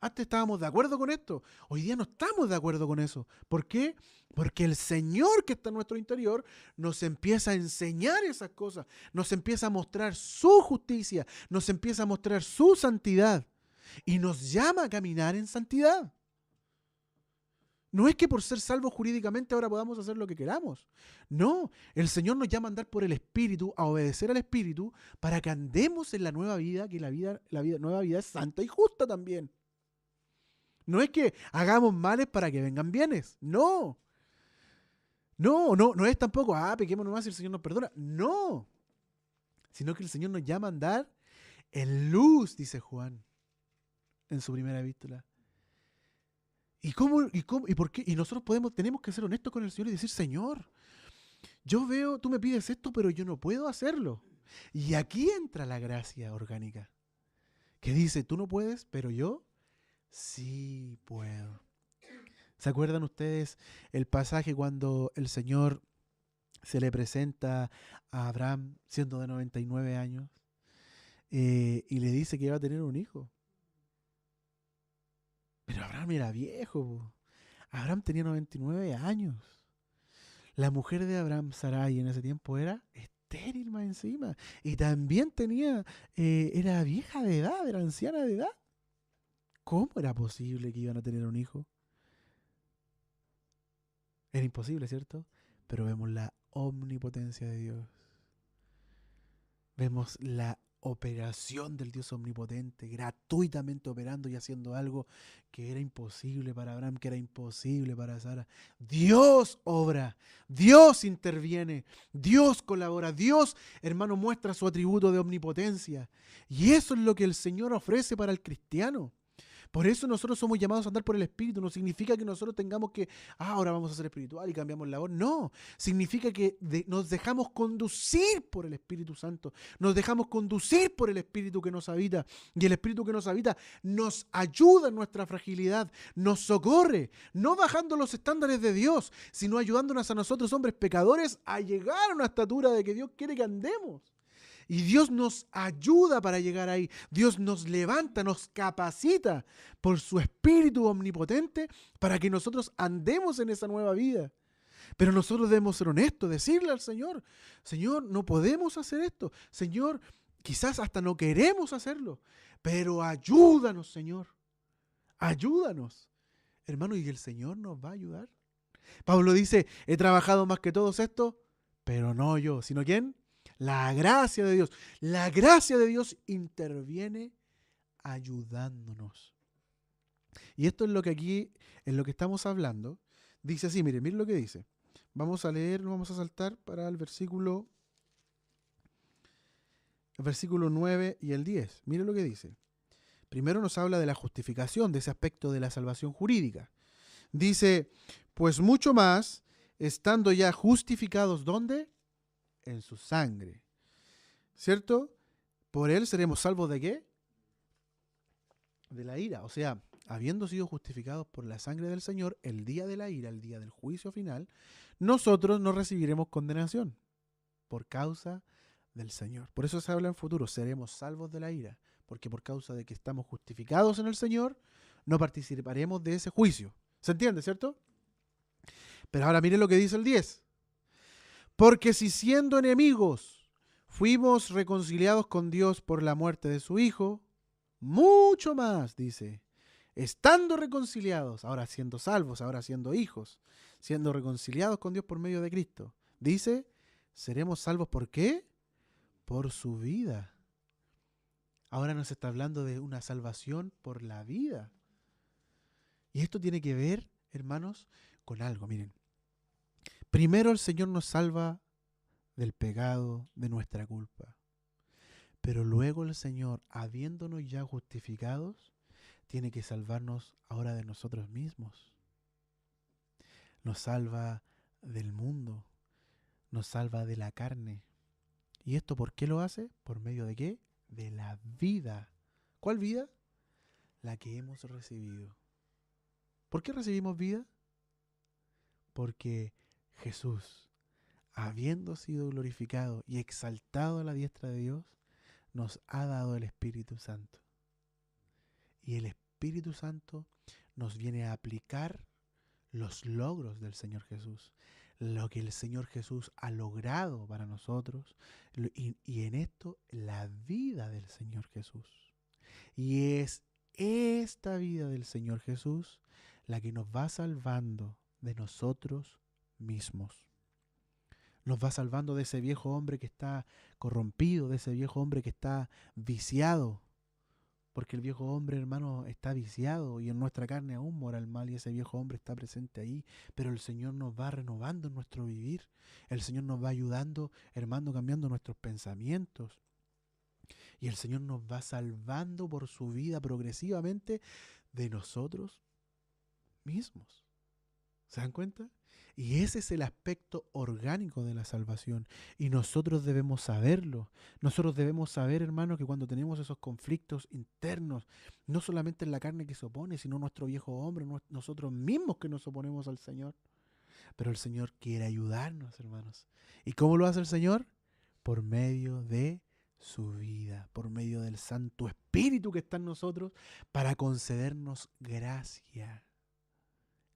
Antes estábamos de acuerdo con esto. Hoy día no estamos de acuerdo con eso. ¿Por qué? Porque el Señor que está en nuestro interior nos empieza a enseñar esas cosas. Nos empieza a mostrar su justicia. Nos empieza a mostrar su santidad. Y nos llama a caminar en santidad. No es que por ser salvos jurídicamente ahora podamos hacer lo que queramos. No, el Señor nos llama a andar por el Espíritu, a obedecer al Espíritu, para que andemos en la nueva vida, que la nueva vida es santa y justa también. No es que hagamos males para que vengan bienes. No. No es tampoco, pequemos nomás y el Señor nos perdona. No. Sino que el Señor nos llama a andar en luz, dice Juan en su primera epístola. ¿Y por qué? Y nosotros tenemos que ser honestos con el Señor y decir, Señor, yo veo, tú me pides esto, pero yo no puedo hacerlo. Y aquí entra la gracia orgánica, que dice, tú no puedes, pero yo sí puedo. ¿Se acuerdan ustedes el pasaje cuando el Señor se le presenta a Abraham siendo de 99 años y le dice que iba a tener un hijo? Pero Abraham era viejo. Abraham tenía 99 años. La mujer de Abraham, Sarai, en ese tiempo era estéril más encima. Y también era vieja de edad, era anciana de edad. ¿Cómo era posible que iban a tener un hijo? Era imposible, ¿cierto? Pero vemos la omnipotencia de Dios. Vemos la operación del Dios omnipotente, gratuitamente operando y haciendo algo que era imposible para Abraham, que era imposible para Sara. Dios obra, Dios interviene, Dios colabora, Dios, hermano, muestra su atributo de omnipotencia. Y eso es lo que el Señor ofrece para el cristiano. Por eso nosotros somos llamados a andar por el Espíritu. No significa que nosotros tengamos que, ahora vamos a ser espiritual y cambiamos la voz. No, significa que nos dejamos conducir por el Espíritu Santo. Nos dejamos conducir por el Espíritu que nos habita. Y el Espíritu que nos habita nos ayuda en nuestra fragilidad, nos socorre, no bajando los estándares de Dios, sino ayudándonos a nosotros, hombres pecadores, a llegar a una estatura de que Dios quiere que andemos. Y Dios nos ayuda para llegar ahí. Dios nos levanta, nos capacita por su Espíritu omnipotente para que nosotros andemos en esa nueva vida. Pero nosotros debemos ser honestos, decirle al Señor, Señor, no podemos hacer esto. Señor, quizás hasta no queremos hacerlo, pero ayúdanos, Señor. Ayúdanos. Hermano, y el Señor nos va a ayudar. Pablo dice, he trabajado más que todos estos, pero no yo, sino ¿quién? La gracia de Dios. La gracia de Dios interviene ayudándonos. Y esto es lo que aquí, en lo que estamos hablando, dice así, miren lo que dice. Vamos a leer, vamos a saltar para el versículo 9 y el 10. Miren lo que dice. Primero nos habla de la justificación, de ese aspecto de la salvación jurídica. Dice, pues mucho más, estando ya justificados, ¿dónde? En su sangre, ¿cierto? Por él seremos salvos ¿de qué? De la ira. O sea, habiendo sido justificados por la sangre del Señor, el día de la ira, el día del juicio final, nosotros no recibiremos condenación por causa del Señor. Por eso se habla en futuro, seremos salvos de la ira, porque por causa de que estamos justificados en el Señor, no participaremos de ese juicio. ¿Se entiende, cierto? Pero ahora miren lo que dice el 10. Porque si siendo enemigos fuimos reconciliados con Dios por la muerte de su Hijo, mucho más, dice, estando reconciliados, ahora siendo salvos, ahora siendo hijos, siendo reconciliados con Dios por medio de Cristo, dice, seremos salvos ¿por qué? Por su vida. Ahora nos está hablando de una salvación por la vida. Y esto tiene que ver, hermanos, con algo, miren. Primero el Señor nos salva del pecado, de nuestra culpa. Pero luego el Señor, habiéndonos ya justificados, tiene que salvarnos ahora de nosotros mismos. Nos salva del mundo, nos salva de la carne. ¿Y esto por qué lo hace? ¿Por medio de qué? De la vida. ¿Cuál vida? La que hemos recibido. ¿Por qué recibimos vida? Porque Jesús, habiendo sido glorificado y exaltado a la diestra de Dios, nos ha dado el Espíritu Santo. Y el Espíritu Santo nos viene a aplicar los logros del Señor Jesús, lo que el Señor Jesús ha logrado para nosotros, y en esto la vida del Señor Jesús. Y es esta vida del Señor Jesús la que nos va salvando de nosotros mismos. Nos va salvando de ese viejo hombre que está corrompido, de ese viejo hombre que está viciado. Porque el viejo hombre, hermano, está viciado y en nuestra carne aún mora el mal y ese viejo hombre está presente ahí. Pero el Señor nos va renovando en nuestro vivir. El Señor nos va ayudando, hermano, cambiando nuestros pensamientos. Y el Señor nos va salvando por su vida progresivamente de nosotros mismos. ¿Se dan cuenta? Y ese es el aspecto orgánico de la salvación. Y nosotros debemos saberlo. Nosotros debemos saber, hermano, que cuando tenemos esos conflictos internos, no solamente en la carne que se opone, sino nuestro viejo hombre, nosotros mismos que nos oponemos al Señor. Pero el Señor quiere ayudarnos, hermanos. ¿Y cómo lo hace el Señor? Por medio de su vida, por medio del Santo Espíritu que está en nosotros, para concedernos gracia.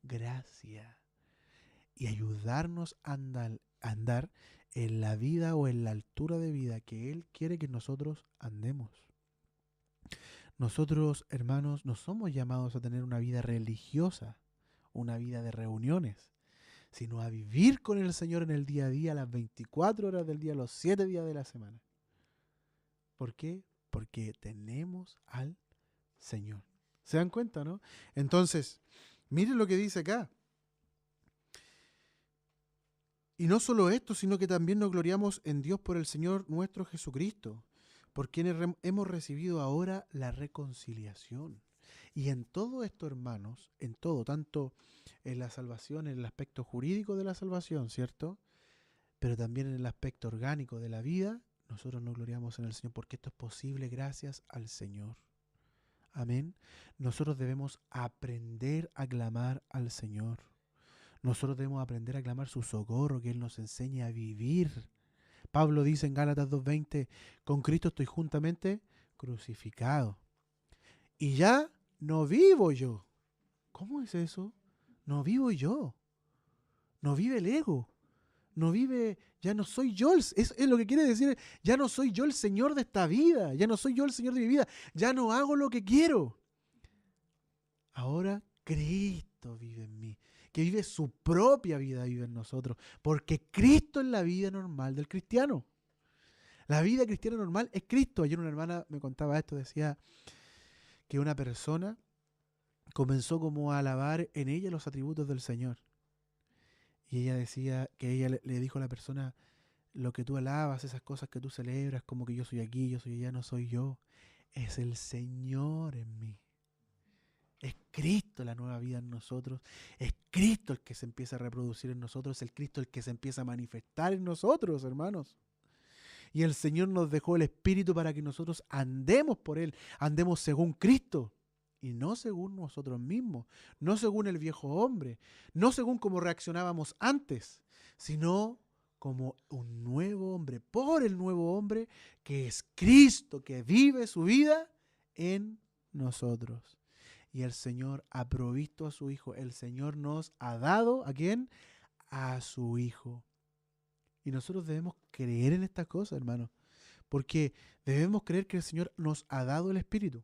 Gracia. Y ayudarnos a andar en la vida o en la altura de vida que Él quiere que nosotros andemos. Nosotros, hermanos, no somos llamados a tener una vida religiosa, una vida de reuniones, sino a vivir con el Señor en el día a día, las 24 horas del día, los 7 días de la semana. ¿Por qué? Porque tenemos al Señor. ¿Se dan cuenta, no? Entonces, miren lo que dice acá. Y no solo esto, sino que también nos gloriamos en Dios por el Señor nuestro Jesucristo, por quien hemos recibido ahora la reconciliación. Y en todo esto, hermanos, en todo, tanto en la salvación, en el aspecto jurídico de la salvación, ¿cierto? Pero también en el aspecto orgánico de la vida, nosotros nos gloriamos en el Señor, porque esto es posible gracias al Señor. Amén. Nosotros debemos aprender a clamar al Señor. Nosotros debemos aprender a clamar su socorro, que Él nos enseñe a vivir. Pablo dice en Gálatas 2:20, con Cristo estoy juntamente crucificado. Y ya no vivo yo. ¿Cómo es eso? No vivo yo. No vive el ego. No vive, ya no soy yo. Es lo que quiere decir, ya no soy yo el Señor de esta vida. Ya no soy yo el Señor de mi vida. Ya no hago lo que quiero. Ahora Cristo vive en mí. Que vive su propia vida, vive en nosotros, porque Cristo es la vida normal del cristiano. La vida cristiana normal es Cristo. Ayer una hermana me contaba esto, decía que una persona comenzó como a alabar en ella los atributos del Señor. Y ella decía que ella le dijo a la persona, lo que tú alabas, esas cosas que tú celebras, como que yo soy aquí, yo soy allá, no soy yo, es el Señor en mí. Es Cristo la nueva vida en nosotros. Es Cristo el que se empieza a reproducir en nosotros. Es el Cristo el que se empieza a manifestar en nosotros, hermanos. Y el Señor nos dejó el Espíritu para que nosotros andemos por Él. Andemos según Cristo. Y no según nosotros mismos. No según el viejo hombre. No según cómo reaccionábamos antes. Sino como un nuevo hombre, por el nuevo hombre que es Cristo, que vive su vida en nosotros. Y el Señor ha provisto a su Hijo. El Señor nos ha dado, ¿a quién? A su Hijo. Y nosotros debemos creer en estas cosas, hermanos. Porque debemos creer que el Señor nos ha dado el Espíritu.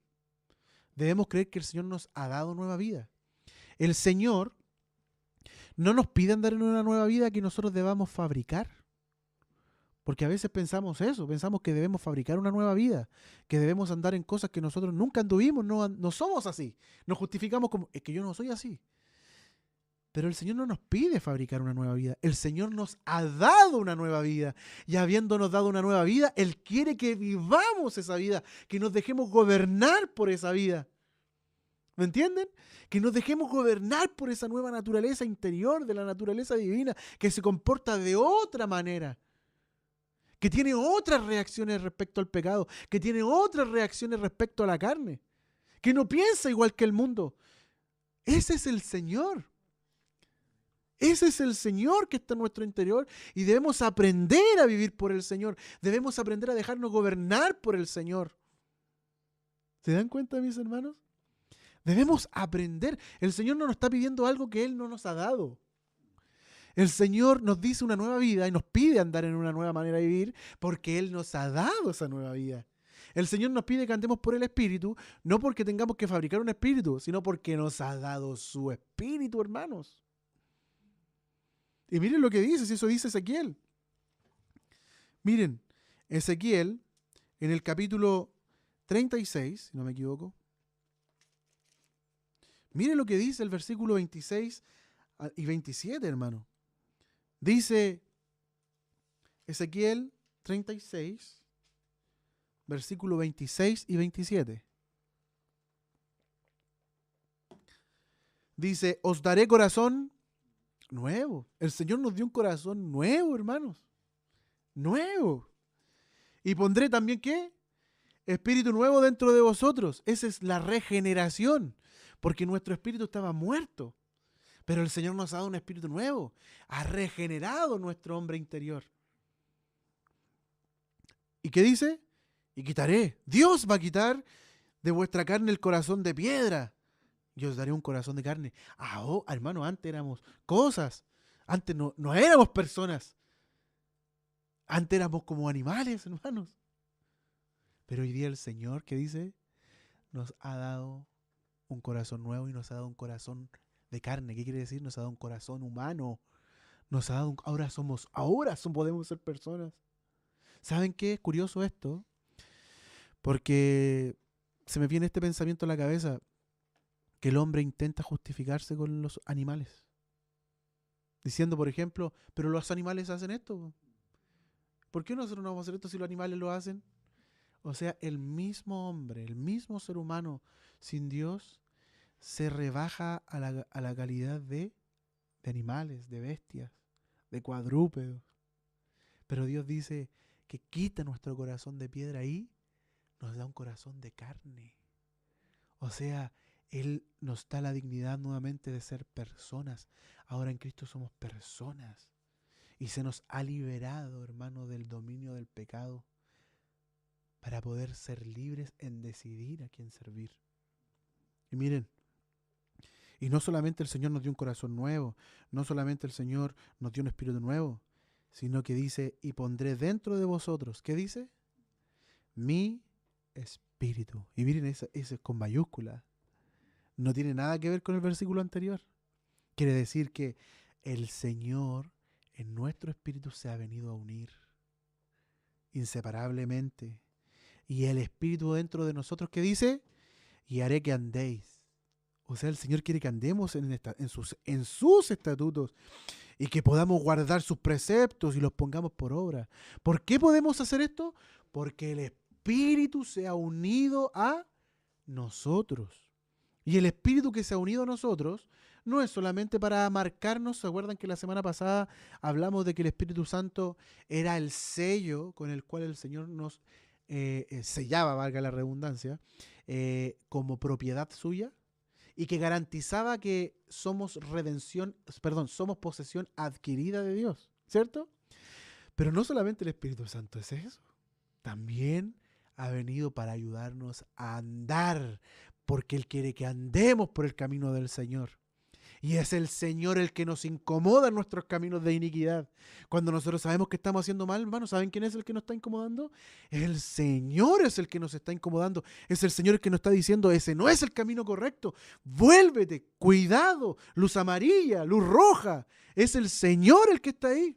Debemos creer que el Señor nos ha dado nueva vida. El Señor no nos pide andar en una nueva vida que nosotros debamos fabricar. Porque a veces pensamos eso, pensamos que debemos fabricar una nueva vida, que debemos andar en cosas que nosotros nunca anduvimos, no somos así. Nos justificamos como, es que yo no soy así. Pero el Señor no nos pide fabricar una nueva vida. El Señor nos ha dado una nueva vida. Y habiéndonos dado una nueva vida, Él quiere que vivamos esa vida, que nos dejemos gobernar por esa vida. ¿Me entienden? Que nos dejemos gobernar por esa nueva naturaleza interior de la naturaleza divina, que se comporta de otra manera, que tiene otras reacciones respecto al pecado, que tiene otras reacciones respecto a la carne, que no piensa igual que el mundo. Ese es el Señor. Ese es el Señor que está en nuestro interior y debemos aprender a vivir por el Señor. Debemos aprender a dejarnos gobernar por el Señor. ¿Se dan cuenta, mis hermanos? Debemos aprender. El Señor no nos está pidiendo algo que Él no nos ha dado. El Señor nos dice una nueva vida y nos pide andar en una nueva manera de vivir porque Él nos ha dado esa nueva vida. El Señor nos pide que andemos por el Espíritu, no porque tengamos que fabricar un espíritu, sino porque nos ha dado su Espíritu, hermanos. Y miren lo que dice, si eso dice Ezequiel. Miren, Ezequiel, en el capítulo 36, si no me equivoco, miren lo que dice el versículo 26 y 27, hermano. Dice Ezequiel 36, versículo 26 y 27. Dice, os daré corazón nuevo. El Señor nos dio un corazón nuevo, hermanos. Nuevo. Y pondré también, ¿qué? Espíritu nuevo dentro de vosotros. Esa es la regeneración. Porque nuestro espíritu estaba muerto. Pero el Señor nos ha dado un espíritu nuevo. Ha regenerado nuestro hombre interior. ¿Y qué dice? Y quitaré. Dios va a quitar de vuestra carne el corazón de piedra. Y os daré un corazón de carne. Hermano, antes éramos cosas. Antes no éramos personas. Antes éramos como animales, hermanos. Pero hoy día el Señor, ¿qué dice? Nos ha dado un corazón nuevo y nos ha dado un corazón de carne. ¿Qué quiere decir? Nos ha dado un corazón humano. Nos ha dado podemos ser personas. ¿Saben qué? Es curioso esto. Porque se me viene este pensamiento a la cabeza. Que el hombre intenta justificarse con los animales. Diciendo, por ejemplo, pero los animales hacen esto. ¿Por qué nosotros no vamos a hacer esto si los animales lo hacen? O sea, el mismo hombre, el mismo ser humano sin Dios se rebaja a la calidad de animales, de bestias, de cuadrúpedos. Pero Dios dice que quita nuestro corazón de piedra y nos da un corazón de carne. O sea, Él nos da la dignidad nuevamente de ser personas. Ahora en Cristo somos personas. Y se nos ha liberado, hermano, del dominio del pecado para poder ser libres en decidir a quién servir. Y miren, y no solamente el Señor nos dio un corazón nuevo, no solamente el Señor nos dio un espíritu nuevo, sino que dice, y pondré dentro de vosotros, ¿qué dice? Mi espíritu. Y miren, ese es con mayúscula. No tiene nada que ver con el versículo anterior. Quiere decir que el Señor en nuestro espíritu se ha venido a unir inseparablemente. Y el Espíritu dentro de nosotros, ¿qué dice? Y haré que andéis. O sea, el Señor quiere que andemos en sus estatutos y que podamos guardar sus preceptos y los pongamos por obra. ¿Por qué podemos hacer esto? Porque el Espíritu se ha unido a nosotros. Y el Espíritu que se ha unido a nosotros no es solamente para marcarnos. ¿Se acuerdan que la semana pasada hablamos de que el Espíritu Santo era el sello con el cual el Señor nos sellaba, valga la redundancia, como propiedad suya? Y que garantizaba que somos posesión adquirida de Dios, ¿cierto? Pero no solamente el Espíritu Santo es eso. También ha venido para ayudarnos a andar, porque Él quiere que andemos por el camino del Señor. Y es el Señor el que nos incomoda en nuestros caminos de iniquidad. Cuando nosotros sabemos que estamos haciendo mal, hermanos, ¿saben quién es el que nos está incomodando? El Señor es el que nos está incomodando. Es el Señor el que nos está diciendo, ese no es el camino correcto. Vuélvete, cuidado, luz amarilla, luz roja. Es el Señor el que está ahí.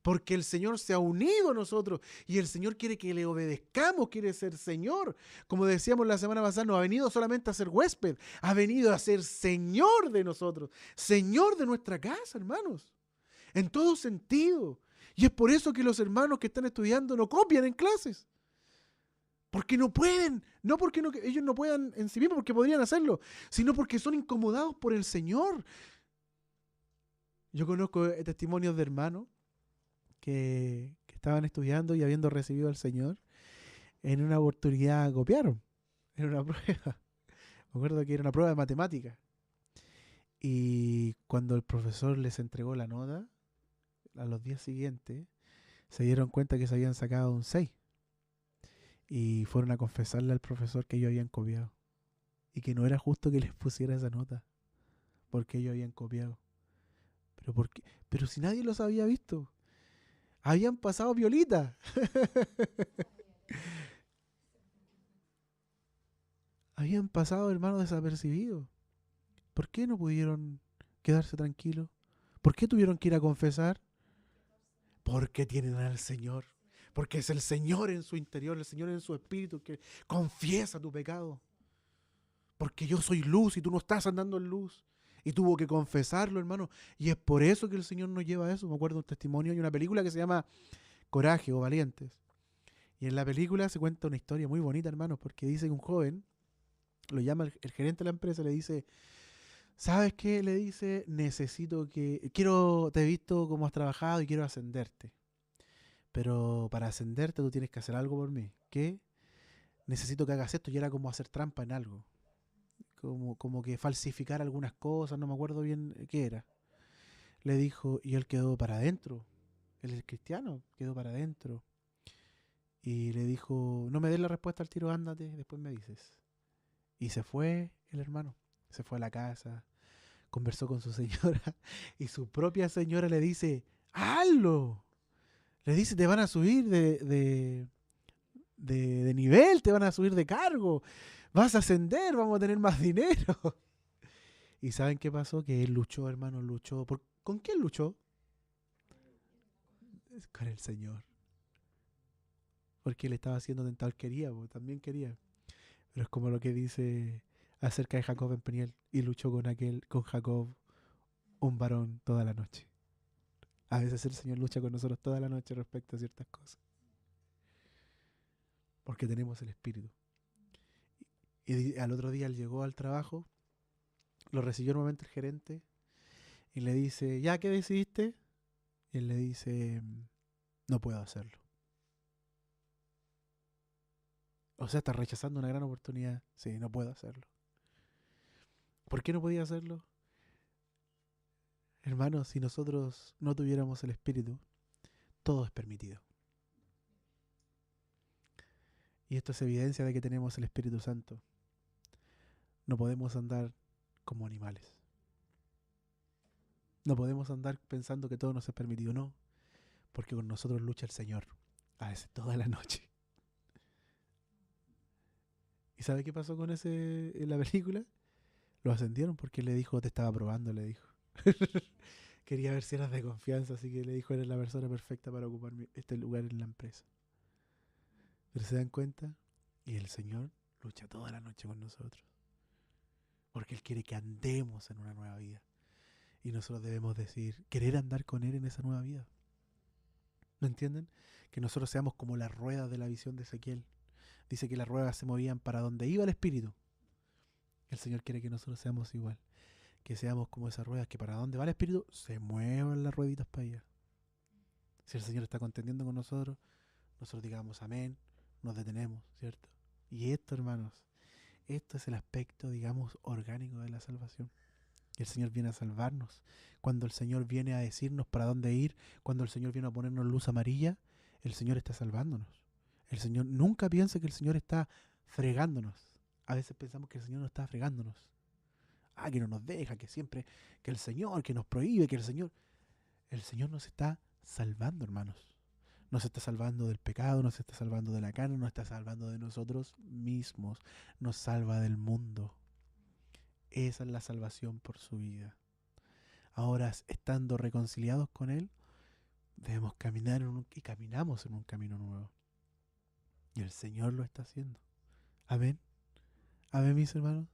Porque el Señor se ha unido a nosotros y el Señor quiere que le obedezcamos, quiere ser Señor. Como decíamos la semana pasada, no ha venido solamente a ser huésped, ha venido a ser Señor de nosotros, Señor de nuestra casa, hermanos, en todo sentido. Y es por eso que los hermanos que están estudiando no copian en clases. Porque no pueden, no porque ellos no puedan en sí mismos, porque podrían hacerlo, sino porque son incomodados por el Señor. Yo conozco testimonios de hermanos que estaban estudiando y habiendo recibido al Señor, en una oportunidad copiaron, en una prueba. Me acuerdo que era una prueba de matemática. Y cuando el profesor les entregó la nota, a los días siguientes, se dieron cuenta que se habían sacado un 6. Y fueron a confesarle al profesor que ellos habían copiado. Y que no era justo que les pusiera esa nota, porque ellos habían copiado. ¿Pero por qué? Pero si nadie los había visto. Habían pasado violita. Habían pasado, hermanos, desapercibidos. ¿Por qué no pudieron quedarse tranquilos? ¿Por qué tuvieron que ir a confesar? Porque tienen al Señor. Porque es el Señor en su interior, el Señor en su espíritu que confiesa tu pecado. Porque yo soy luz y tú no estás andando en luz. Y tuvo que confesarlo, hermano. Y es por eso que el Señor nos lleva a eso. Me acuerdo de un testimonio y una película que se llama Coraje o Valientes. Y en la película se cuenta una historia muy bonita, hermanos, porque dice que un joven, lo llama el gerente de la empresa, le dice, ¿sabes qué? Le dice, te he visto cómo has trabajado y quiero ascenderte. Pero para ascenderte tú tienes que hacer algo por mí. ¿Qué? Necesito que hagas esto. Y era como hacer trampa en algo. Como que falsificar algunas cosas, no me acuerdo bien qué era. Le dijo, y él quedó para adentro. Él es cristiano, quedó para adentro. Y le dijo, no me des la respuesta al tiro, ándate, después me dices. Y se fue el hermano. Se fue a la casa, conversó con su señora y su propia señora le dice, ¡hazlo! Le dice, te van a subir de nivel, te van a subir de cargo, vas a ascender, vamos a tener más dinero. ¿Y saben qué pasó? Que él luchó, hermano, luchó. ¿Con quién luchó? Con el Señor. Porque él estaba siendo tentado, él quería, también quería. Pero es como lo que dice acerca de Jacob en Peniel. Y luchó con Jacob, un varón, toda la noche. A veces el Señor lucha con nosotros toda la noche respecto a ciertas cosas. Porque tenemos el Espíritu. Y al otro día él llegó al trabajo, lo recibió nuevamente el gerente y le dice, ¿ya qué decidiste? Y él le dice, no puedo hacerlo. O sea, está rechazando una gran oportunidad. Sí, no puedo hacerlo. ¿Por qué no podía hacerlo? Hermanos, si nosotros no tuviéramos el Espíritu, todo es permitido. Y esto es evidencia de que tenemos el Espíritu Santo. No podemos andar como animales. No podemos andar pensando que todo nos es permitido, no. Porque con nosotros lucha el Señor. A veces toda la noche. ¿Y sabe qué pasó con ese en la película? Lo ascendieron porque le dijo, te estaba probando, le dijo. Quería ver si eras de confianza, así que le dijo, eres la persona perfecta para ocupar este lugar en la empresa. Pero se dan cuenta, y el Señor lucha toda la noche con nosotros. Porque Él quiere que andemos en una nueva vida. Y nosotros debemos querer andar con Él en esa nueva vida. ¿No entienden? Que nosotros seamos como las ruedas de la visión de Ezequiel. Dice que las ruedas se movían para donde iba el Espíritu. El Señor quiere que nosotros seamos igual. Que seamos como esas ruedas que para donde va el Espíritu se muevan las rueditas para allá. Si el Señor está contendiendo con nosotros digamos amén, nos detenemos, ¿cierto? Y esto, hermanos, esto es el aspecto, digamos, orgánico de la salvación. Y el Señor viene a salvarnos. Cuando el Señor viene a decirnos para dónde ir, cuando el Señor viene a ponernos luz amarilla, el Señor está salvándonos. El Señor nunca piensa que el Señor está fregándonos. A veces pensamos que el Señor no está fregándonos. Que no nos deja, que siempre, que el Señor, que nos prohíbe, que el Señor nos está salvando, hermanos. Nos está salvando del pecado, nos está salvando de la carne, nos está salvando de nosotros mismos. Nos salva del mundo. Esa es la salvación por su vida. Ahora, estando reconciliados con Él, debemos caminar y caminamos en un camino nuevo. Y el Señor lo está haciendo. Amén. Amén, mis hermanos.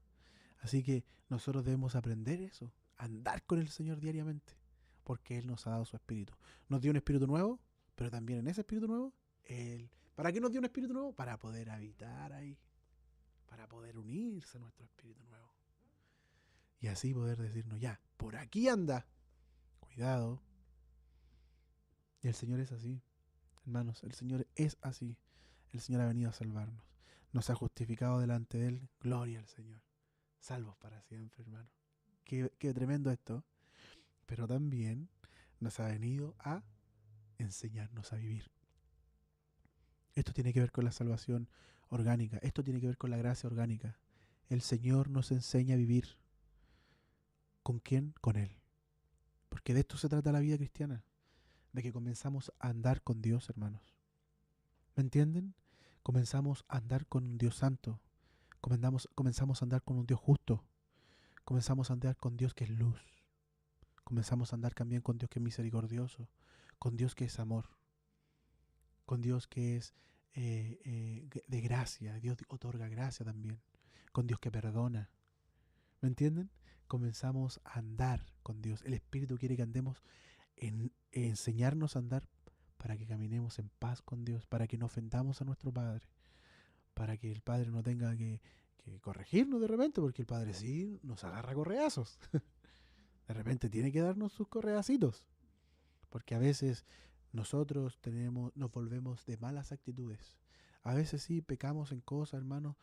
Así que nosotros debemos aprender eso, andar con el Señor diariamente, porque Él nos ha dado su espíritu. Nos dio un espíritu nuevo, pero también en ese espíritu nuevo, ¿para qué nos dio un espíritu nuevo? Para poder habitar ahí, para poder unirse a nuestro espíritu nuevo. Y así poder decirnos, ya, por aquí anda, cuidado. Y el Señor es así, hermanos, el Señor es así. El Señor ha venido a salvarnos, nos ha justificado delante de Él, gloria al Señor. Salvos para siempre, hermano. Qué tremendo esto. Pero también nos ha venido a enseñarnos a vivir. Esto tiene que ver con la salvación orgánica. Esto tiene que ver con la gracia orgánica. El Señor nos enseña a vivir. ¿Con quién? Con Él. Porque de esto se trata la vida cristiana. De que comenzamos a andar con Dios, hermanos. ¿Me entienden? Comenzamos a andar con un Dios santo. Comenzamos a andar con un Dios justo. Comenzamos a andar con Dios que es luz. Comenzamos a andar también con Dios que es misericordioso, con Dios que es amor, con Dios que es de gracia. Dios otorga gracia también, con Dios que perdona. ¿Me entienden? Comenzamos a andar con Dios. El Espíritu quiere que andemos, enseñarnos a andar para que caminemos en paz con Dios, para que no ofendamos a nuestro Padre, para que el Padre no tenga que corregirnos de repente, porque el Padre sí nos agarra correazos. De repente tiene que darnos sus correacitos, porque a veces nosotros nos volvemos de malas actitudes. A veces sí pecamos en cosas, hermanos,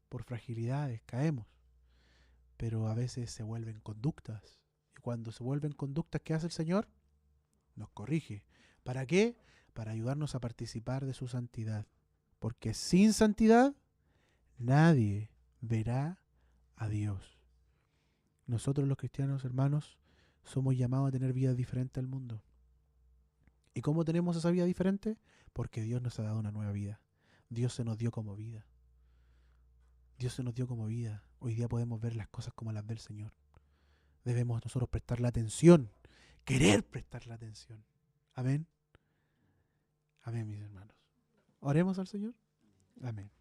por fragilidades, caemos. Pero a veces se vuelven conductas. Y cuando se vuelven conductas, ¿qué hace el Señor? Nos corrige. ¿Para qué? Para ayudarnos a participar de su santidad. Porque sin santidad nadie verá a Dios. Nosotros los cristianos, hermanos, somos llamados a tener vida diferente al mundo. ¿Y cómo tenemos esa vida diferente? Porque Dios nos ha dado una nueva vida. Dios se nos dio como vida. Dios se nos dio como vida. Hoy día podemos ver las cosas como las ve el Señor. Debemos nosotros prestarle atención, querer prestarle atención. Amén. Amén, mis hermanos. Oremos al Señor. Amén.